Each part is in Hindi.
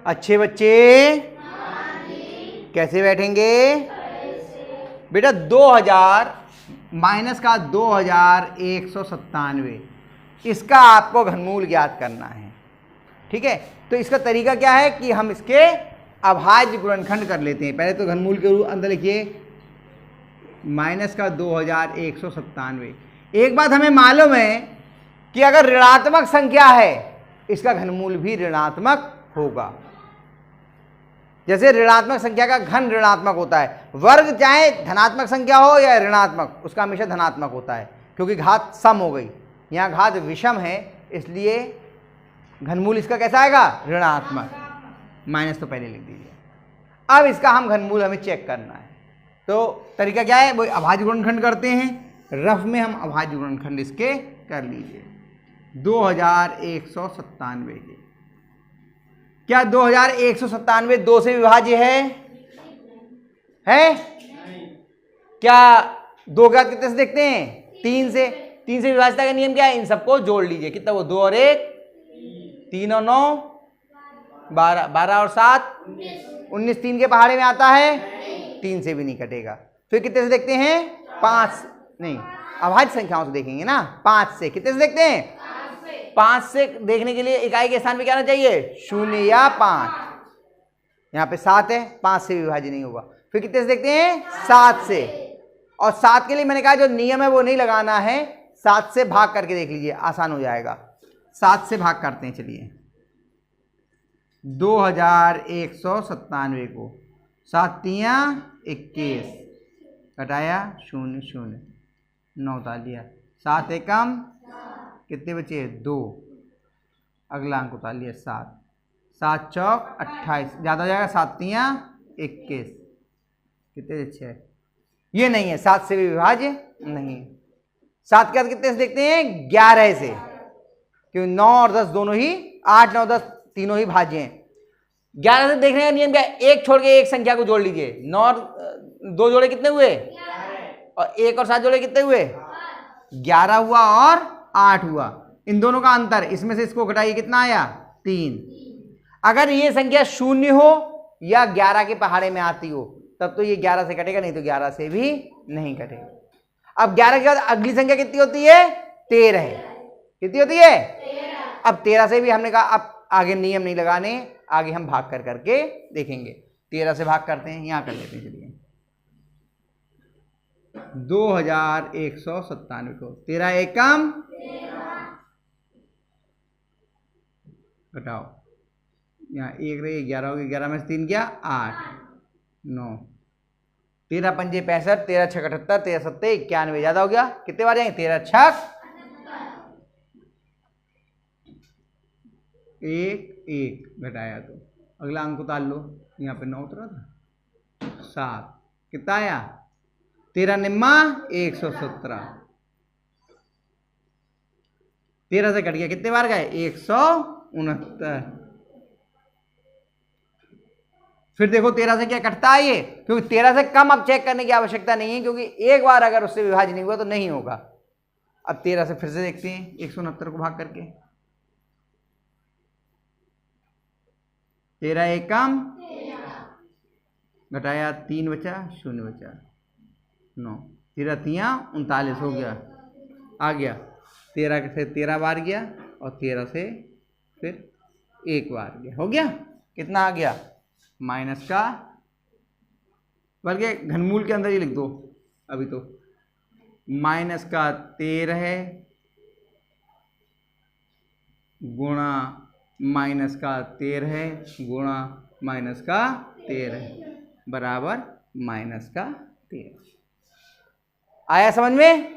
अच्छे बच्चे कैसे बैठेंगे बेटा? 2000 माइनस का 2197, इसका आपको घनमूल ज्ञात करना है। ठीक है, तो इसका तरीका क्या है कि हम इसके अभाज्य गुणनखंड कर लेते हैं। पहले तो घनमूल के रूप अंदर लिखिए माइनस का 2197। एक बात हमें मालूम है कि अगर ऋणात्मक संख्या है इसका घनमूल भी ऋणात्मक होगा। जैसे ऋणात्मक संख्या का घन ऋणात्मक होता है, वर्ग चाहे धनात्मक संख्या हो या ऋणात्मक, उसका हमेशा धनात्मक होता है क्योंकि घात सम हो गई। यहाँ घात विषम है इसलिए घनमूल इसका कैसा आएगा? ऋणात्मक। माइनस तो पहले लिख दीजिए। अब इसका हम घनमूल हमें चेक करना है, तो तरीका क्या है? वो अभाज्य गुणनखंड करते हैं। रफ में हम अभाज्य गुणनखंड इसके कर लीजिए 2197 के। क्या 2197 2 से विभाज्य है? क्या 2 का कितने से देखते हैं? 3 से। 3 से विभाज्यता का नियम क्या है? इन सबको जोड़ लीजिए। कितना वो? 2 और 1 3 और 9 12, 12 और 7 19। 3 के पहाड़े में आता है? 3 से भी नहीं कटेगा। फिर कितने से देखते हैं? 5 नहीं, अभाज्य संख्याओं से देखेंगे ना। 5 से। कितने से देखते हैं? 5 से देखने के लिए इकाई के स्थान पे क्या आना चाहिए? 0 या 5। यहाँ पे 7 है, 5 से विभाज्य नहीं होगा। फिर कितने से देखते हैं? 7 से। और 7 के लिए मैंने कहा जो नियम है वो नहीं लगाना है, 7 से भाग करके देख लीजिए, आसान हो जाएगा। 7 से भाग करते हैं। चलिए 2197 को 7 तियां 21 घटाया 0 0 9 उतार लिया। 7 एकम कितने बचे? 2। अगला अंक उतार लिया 7। 7 चौक 28, ज़्यादा हो जाएगा। 7 तियां 21 कितने? 6। ये नहीं है, 7 से भी विभाज्य नहीं। 7 के बाद कितने से देखते हैं? 11 से, क्योंकि 9 और 10 दोनों ही 8 9 10 तीनों ही भाज्य हैं। 11 से देखने का नियम क्या है? एक छोड़ के एक संख्या को जोड़ लीजिए। 9 और 2 जोड़े कितने हुए? और 1 और 7 जोड़े कितने हुए? 11 हुआ और 8 हुआ। इन दोनों का अंतर, इसमें से इसको घटाइए, कितना आया? 3। अगर ये संख्या 0 हो या 11 के पहाड़े में आती हो तब तो ये 11 से कटेगा, नहीं तो 11 से भी नहीं कटेगा। अब 11 के बाद अगली संख्या कितनी होती है? 13 है। कितनी होती है? 13। अब 13 से भी हमने कहा अब आगे नियम नहीं लगाने, आगे हम भाग कर करके देखेंगे। 13 से भाग करते हैं, यहां कर लेते हैं। चलिए 2197 को 13 एकम घटाओ, यहाँ 1 रही, 11 हो गई, 11 में से 3 क्या? 8 9। 13 पंजे 65, 13 छक 78, 13 सत्ते 91, ज्यादा हो गया। कितने बार जाएंगे? 13 छक 1 घटाया तो अगला अंक उतार लो। यहाँ पे 9 उतरा था, 7 कितना आया? 13 निम्मा 117। 13 से कट गया, कितने बार गए? 169। फिर देखो 13 से क्या कटता है ये, क्योंकि 13 से कम अब चेक करने की आवश्यकता नहीं है, क्योंकि एक बार अगर उससे विभाज्य नहीं हुआ तो नहीं होगा। अब 13 से फिर से देखते हैं 169 को भाग करके। 13 एकम घटाया 3 बचा, 0 बचा 9। 13 तियां 39 हो गया, आ गया। 13 से 13 बार गया और 13 से फिर 1 बार गया, हो गया। कितना आ गया? माइनस का, बल्कि घनमूल के अंदर ही लिख दो अभी तो, माइनस का 13 है गुणा माइनस का 13 है गुणा माइनस का 13 बराबर माइनस का 13। आया समझ में?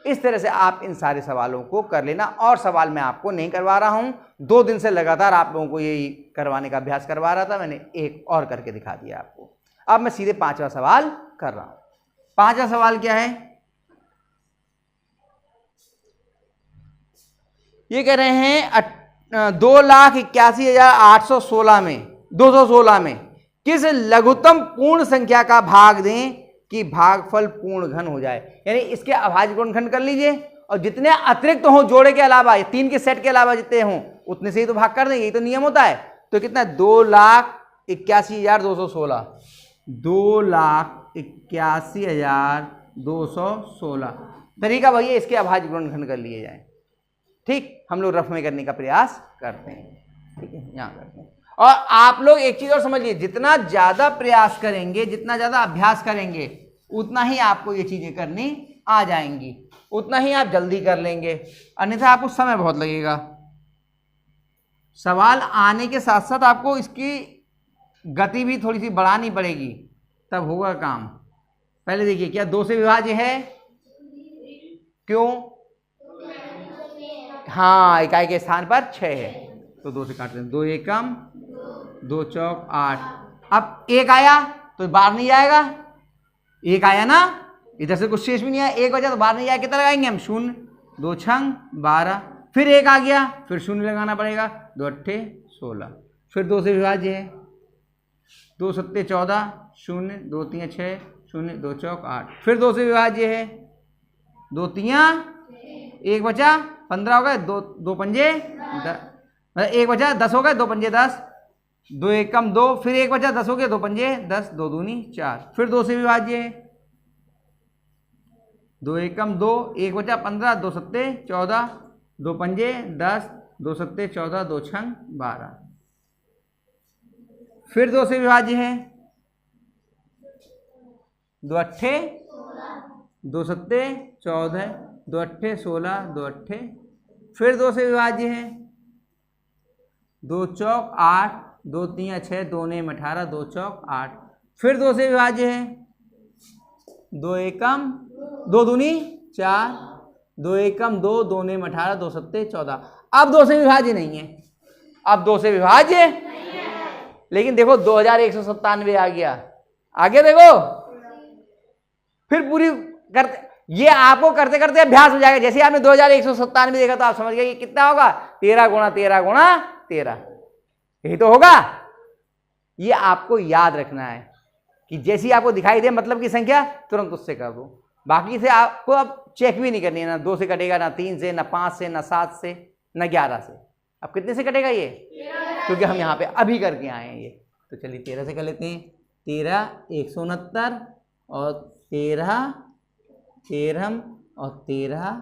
इस तरह से आप इन सारे सवालों को कर लेना। और सवाल मैं आपको नहीं करवा रहा हूं, 2 दिन से लगातार आप लोगों को यही करवाने का अभ्यास करवा रहा था, मैंने एक और करके दिखा दिया आपको। अब मैं सीधे 5वां सवाल कर रहा हूं। 5वां सवाल क्या है? ये कह रहे हैं 2,81,816 में 216 में किस लघुत्तम पूर्ण संख्या का भाग दें कि भागफल पूर्ण घन हो जाए। यानी इसके अभाज्य गुणनखंड कर लीजिए और जितने अतिरिक्त हों जोड़े के अलावा, 3 के सेट के अलावा जितने हों उतने से ही तो भाग कर दें, यही तो नियम होता है। तो कितना 2,81,216, 2,81,216 तरीका भैया इसके अभाज्य गुणनखंड कर लिए जाए। ठीक, हम लोग रफ में करने का प्रयास करते हैं। ठीक है, यहाँ करते हैं। और आप लोग एक चीज और समझिए, जितना ज्यादा प्रयास करेंगे, जितना ज्यादा अभ्यास करेंगे, उतना ही आपको ये चीजें करनी आ जाएंगी, उतना ही आप जल्दी कर लेंगे, अन्यथा आपको समय बहुत लगेगा। सवाल आने के साथ साथ आपको इसकी गति भी थोड़ी सी बढ़ानी पड़ेगी, तब होगा काम। पहले देखिए, क्या 2 से विभाज्य है? क्यों? हाँ, इकाई के स्थान पर 6 है, तो 2 से काट दें। 2 एकम 2 चौक 8। अब 1 आया तो बाहर नहीं जाएगा, 1 आया ना, इधर से कुछ शेष भी नहीं आया, 1 बचा तो बाहर नहीं जाएगा, कितना लगाएंगे हम? 0। 2 छंग 12, फिर 1 आ गया, फिर 0 लगाना पड़ेगा। 2 अट्ठे 16, फिर 2 से विभाज्य है। 2 सत्ते 14, 0, 2 तियां 6, 0, 2 चौक 8, फिर 2 से विभाज्य है। 2 तियां 1 बचा 15 हो गए, 2 पंजे 10, 1 बचा 10 हो गए, 2 पंजे 10, 2 एकम 2, फिर 1 बचा 10 हो गए, 2 पंजे 10, 2 दूनी 4, फिर 2 से विभाज्य है। 2 एकम 2, 1 बचा 15, 2 सत्ते 14, 2 पंजे 10, 2 सत्ते 14, 2 छंग 12, फिर 2 से विभाज्य है। 2 अट्ठे 2 सत्ते 14, 2 अट्ठे 16, 2 अट्ठे, फिर 2 से विभाज्य है। 2 चौक 8, 2 तियां 6, 2 नेम 18, 2 चौक 8, फिर 2 से विभाज्य है। 2 एकम 2 दूनी 4, 2 एकम 2, 2 नेम 18, 2 सत्ते 14। अब 2 से विभाज्य नहीं है, अब 2 से विभाज्य लेकिन देखो 2197 आ गया, आगे देखो, फिर पूरी करते, ये आपको करते करते अभ्यास हो जाएगा। जैसे आपने 2197 देखा तो आप समझ गए कि कितना होगा, 13 गुणा 13 गुणा 13, यही तो होगा। ये आपको याद रखना है कि जैसी आपको दिखाई दे मतलब की संख्या, तुरंत उससे कर दो। बाकी से आपको अब चेक भी नहीं करनी है, ना 2 से कटेगा, ना 3 से, ना 5 से, ना 7 से, ना 11 से। अब कितने से कटेगा ये? क्योंकि हम यहाँ पे अभी करके आए हैं ये। तो चलिए 13 से कर लेते हैं। 13 169 और 13 13 और 13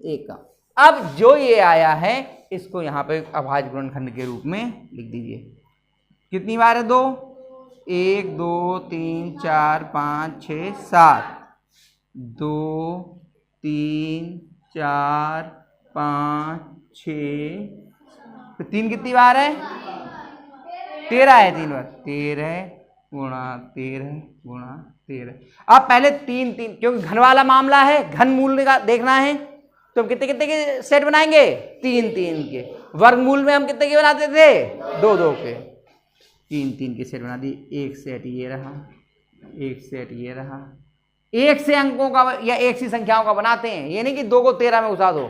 एकम। अब जो ये आया है इसको यहाँ पे अभाज्य गुणनखंड के रूप में लिख दीजिए। कितनी बार है? 2, 1 2 3 4 5 6 7, 2 3 4 5 6, तो 3 कितनी बार है? 13 है, 3 बार। 13 गुणा 13 गुणा 13। अब पहले 3 3, क्योंकि घन वाला मामला है, घन मूल का देखना है, तो हम कितने कितने के सेट बनाएंगे? 3 3 के। वर्गमूल में हम कितने के बनाते थे? 2 2 के। 3 3 के सेट बना दिए। एक सेट ये रहा, एक सेट ये रहा। एक से अंकों का या एक सी संख्याओं का बनाते हैं, ये नहीं कि 2 को 13 में घुसा दो।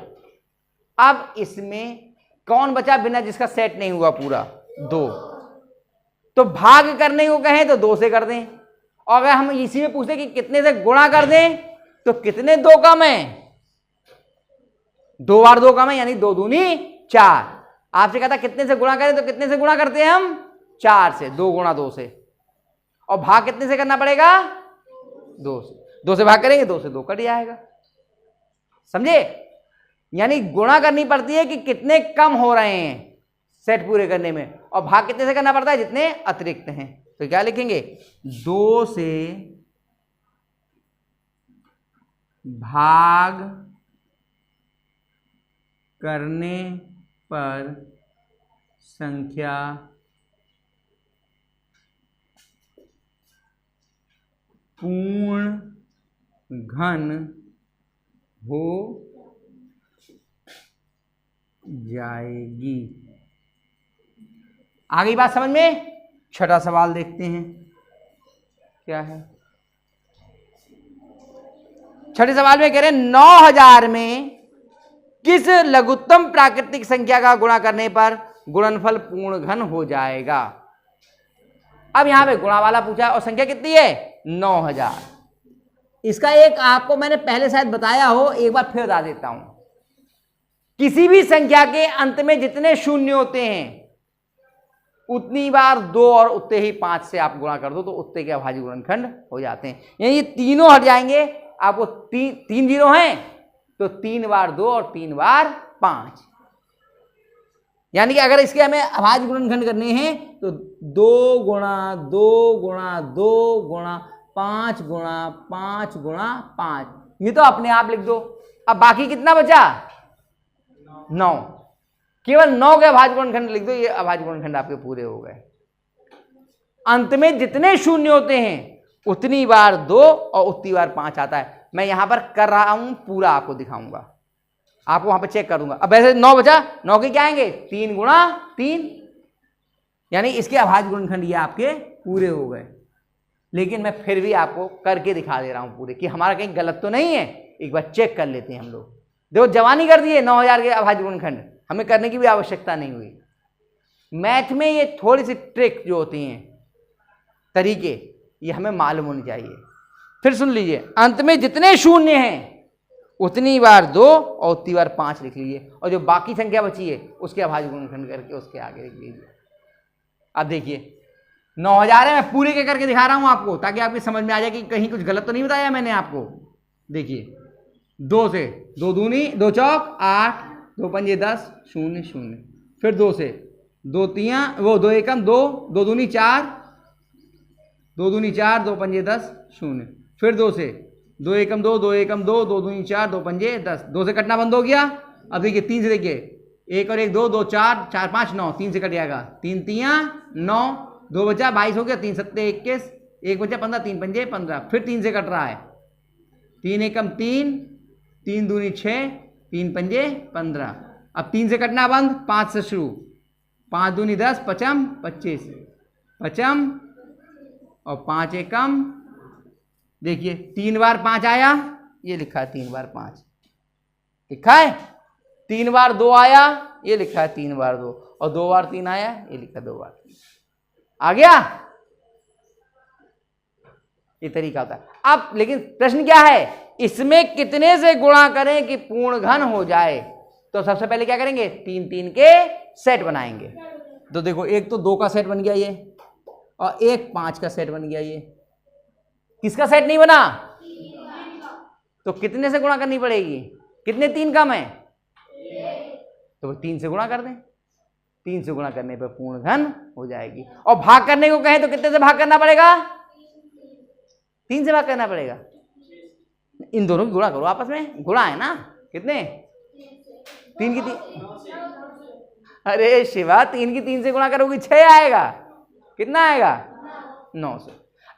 अब इसमें कौन बचा बिना जिसका सेट नहीं हुआ पूरा? 2। तो भाग करने को कहें तो 2 से कर दें, और अगर हम इसी में पूछते कि कितने से गुणा कर दें तो कितने 2 कम है? 2 बार 2 कम है, यानी 2 दूनी 4। आपसे कहता कितने से गुणा करें तो कितने से गुणा करते हैं हम? 4 से। 2 गुणा 2 से। और भाग कितने से करना पड़ेगा? 2 से। 2 से भाग करेंगे, 2 से 2 कट जाएगा। समझे? यानी गुणा करनी पड़ती है कि कितने कम हो रहे हैं सेट पूरे करने में, और भाग कितने से करना पड़ता है? जितने अतिरिक्त हैं। तो क्या लिखेंगे? 2 से भाग करने पर संख्या पूर्ण घन हो जाएगी। आ गई बात समझ में? छठा सवाल देखते हैं क्या है। छठे सवाल में कह रहे हैं 9000 में किस लघुत्तम प्राकृतिक संख्या का गुणा करने पर गुणनफल पूर्ण घन हो जाएगा। अब यहां पे गुणा वाला पूछा और संख्या कितनी है? 9000। इसका एक आपको मैंने पहले शायद बताया हो, एक बार फिर बता देता हूं। किसी भी संख्या के अंत में जितने शून्य होते हैं उतनी बार 2 और उतने ही 5 से आप गुणा कर दो तो उतने के अभाज्य गुणनखंड हो जाते हैं। यानी ये तीनों हट जाएंगे, आपको 3 जीरो हैं तो 3 बार 2 और 3 बार 5, यानी कि अगर इसके हमें अभाज्य गुणनखंड करने हैं तो 2 गुणा 2 गुणा 2 गुणा 5 गुणा 5 गुणा 5, ये तो अपने आप लिख दो। अब बाकी कितना बचा? 9, केवल 9 के अभाज्य गुणनखंड लिख दो, ये अभाज्य गुणनखंड आपके पूरे हो गए। अंत में जितने शून्य होते हैं उतनी बार 2 और उतनी बार 5 आता है। मैं यहां पर कर रहा हूं, पूरा आपको दिखाऊंगा, आपको वहां पर चेक कर दूंगा। अब वैसे 9 बचा, 9 के क्या आएंगे? 3 गुणा 3, यानी इसके अभाज्य गुणनखंड ये आपके पूरे हो गए। लेकिन मैं फिर भी आपको करके दिखा दे रहा हूं पूरे, कि हमारा कहीं गलत तो नहीं है, एक बार चेक कर लेते हैं हम लोग। देखो जवानी कर दिए 9000 के अभाज्य गुणनखंड, हमें करने की भी आवश्यकता नहीं हुई। मैथ में ये थोड़ी सी ट्रिक जो होती हैं, तरीके, ये हमें मालूम होनी चाहिए। फिर सुन लीजिए, अंत में जितने शून्य हैं उतनी बार 2 और उतनी बार 5 लिख लीजिए, और जो बाकी संख्या बची है उसके अभाज्य गुणनखंड करके उसके आगे लिख लीजिए। अब देखिए 9000 है, मैं पूरे के करके दिखा रहा हूं आपको, ताकि आपकी समझ में आ जाए कि कहीं कुछ गलत तो नहीं बताया मैंने आपको। देखिए 2 से 2 दूनी 2 चौक 8, 2 पंजे 10, 0 0, फिर 2 से 2 तियां वो 2 एकम 2, 2 दूनी 4, 2 दूनी 4, 2 पंजे 10, 0, फिर 2 से 2 एकम 2, 2 एकम 2, 2 दूनी 4, 2 पंजे 10, 2 से कटना बंद हो गया। अब देखिए 3 से, देखिए 1 और 1 2, 2 4, 4 5 9, 3 से कट जाएगा, 3 तियां 9, 2 बचा 22 हो गया, 3 सत्ते 21, 1 बचा 15, 3 पंजे 15, फिर 3 से कट रहा है, 3 एकम 3, 3 दूनी 6, 3 पंजे 15। अब 3 से कटना बंद, 5 से शुरू, 5 दूनी 10, पचम 25, पचम और 5 एकम, देखिए 3 बार 5 आया, ये लिखा है 3 बार 5 लिखा है, 3 बार 2 आया, ये लिखा है 3 बार 2, और 2 बार 3 आया, ये लिखा है 2 बार 3 आ गया। ये तरीका होता है। अब लेकिन प्रश्न क्या है, इसमें कितने से गुणा करें कि पूर्ण घन हो जाए? तो सबसे पहले क्या करेंगे, 3 3 के सेट बनाएंगे। तो देखो एक तो 2 का सेट बन गया ये, और एक 5 का सेट बन गया ये। किसका सेट नहीं बना? तो कितने से गुणा करनी पड़ेगी? कितने 3 कम है? तो 3 से गुणा कर दें, 3 से गुणा करने पर पूर्ण घन हो जाएगी। और भाग करने को कहें तो कितने से भाग करना पड़ेगा? 3 से भाग करना पड़ेगा। इन दोनों की गुणा करो आपस में, गुणा है ना, कितने? 3 की 3, अरे शिवा 3 की 3 से गुणा करोगे 6 आएगा, कितना आएगा? 9 से।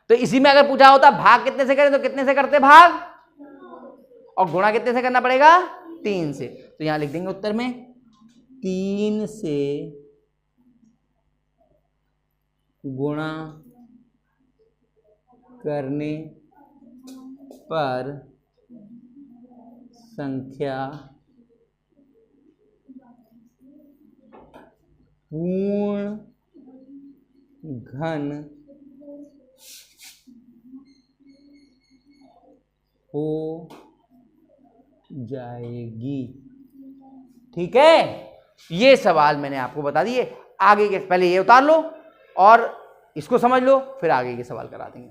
तो इसी में अगर पूछा होता भाग कितने से करें तो कितने से करते भाग, और गुणा कितने से करना पड़ेगा? 3 से। तो यहां लिख देंगे उत्तर में 3 से गुणा करने पर संख्या पूर्ण घन हो जाएगी। ठीक है, ये सवाल मैंने आपको बता दिए। आगे के पहले ये उतार लो और इसको समझ लो, फिर आगे के सवाल करा देंगे।